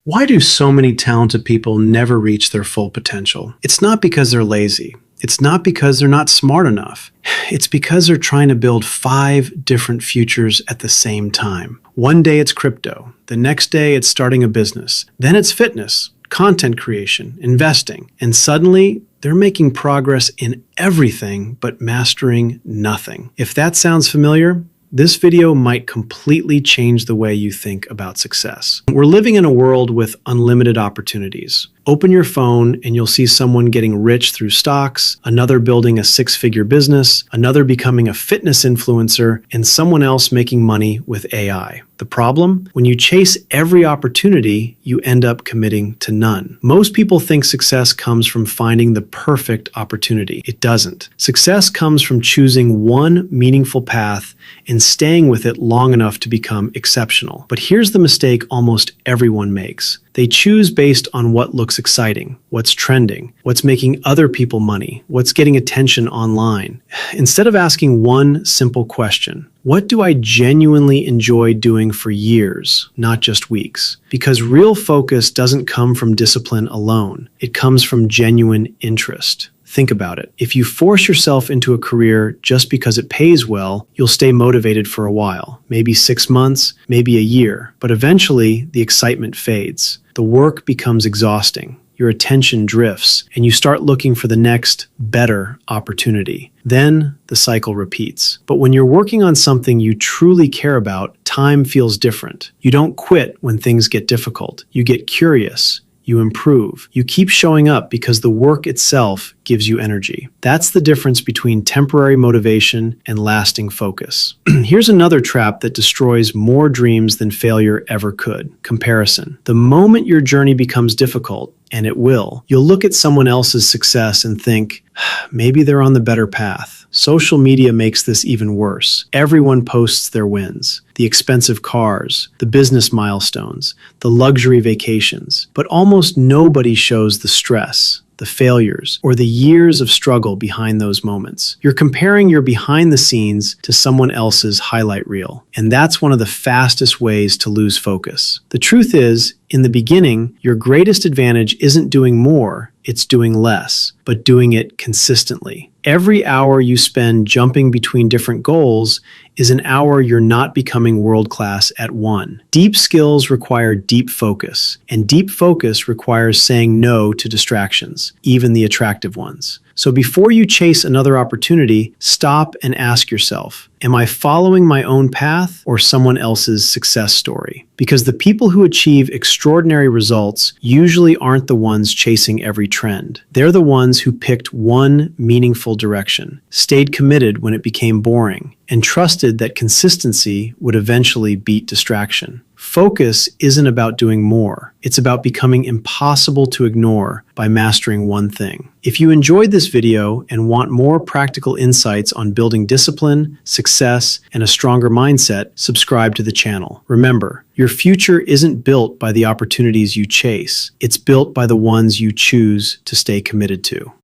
Why do so many talented people never reach their full potential? It's not because they're lazy. It's not because they're not smart enough. It's because they're trying to build 5 different futures at the same time. One day it's crypto. The next day it's starting a business. Then it's fitness, content creation, investing. And suddenly they're making progress in everything but mastering nothing. If that sounds familiar, this video might completely change the way you think about success. We're living in a world with unlimited opportunities. Open your phone and you'll see someone getting rich through stocks, another building a 6-figure business, another becoming a fitness influencer, and someone else making money with AI. The problem? When you chase every opportunity, you end up committing to none. Most people think success comes from finding the perfect opportunity. It doesn't. Success comes from choosing one meaningful path and staying with it long enough to become exceptional. But here's the mistake almost everyone makes. They choose based on what looks exciting, what's trending, what's making other people money, what's getting attention online. Instead of asking one simple question, what do I genuinely enjoy doing for years, not just weeks? Because real focus doesn't come from discipline alone. It comes from genuine interest. Think about it. If you force yourself into a career just because it pays well, you'll stay motivated for a while, maybe 6 months, maybe a year, but eventually the excitement fades. The work becomes exhausting. Your attention drifts, and you start looking for the next, better opportunity. Then the cycle repeats. But when you're working on something you truly care about, time feels different. You don't quit when things get difficult. You get curious. You improve. You keep showing up because the work itself gives you energy. That's the difference between temporary motivation and lasting focus. Here's another trap that destroys more dreams than failure ever could: comparison. The moment your journey becomes difficult, and it will, you'll look at someone else's success and think, maybe they're on the better path. Social media makes this even worse. Everyone posts their wins, the expensive cars, the business milestones, the luxury vacations, but almost nobody shows the stress, the failures, or the years of struggle behind those moments. You're comparing your behind the scenes to someone else's highlight reel, and that's one of the fastest ways to lose focus. The truth is, in the beginning, your greatest advantage isn't doing more, it's doing less, but doing it consistently. Every hour you spend jumping between different goals is an hour you're not becoming world-class at one. Deep skills require deep focus, and deep focus requires saying no to distractions, even the attractive ones. So before you chase another opportunity, stop and ask yourself, am I following my own path or someone else's success story? Because the people who achieve extraordinary results usually aren't the ones chasing every trend. They're the ones who picked one meaningful direction, stayed committed when it became boring, and trusted that consistency would eventually beat distraction. Focus isn't about doing more. It's about becoming impossible to ignore by mastering one thing. If you enjoyed this video and want more practical insights on building discipline, success, and a stronger mindset, subscribe to the channel. Remember, your future isn't built by the opportunities you chase. It's built by the ones you choose to stay committed to.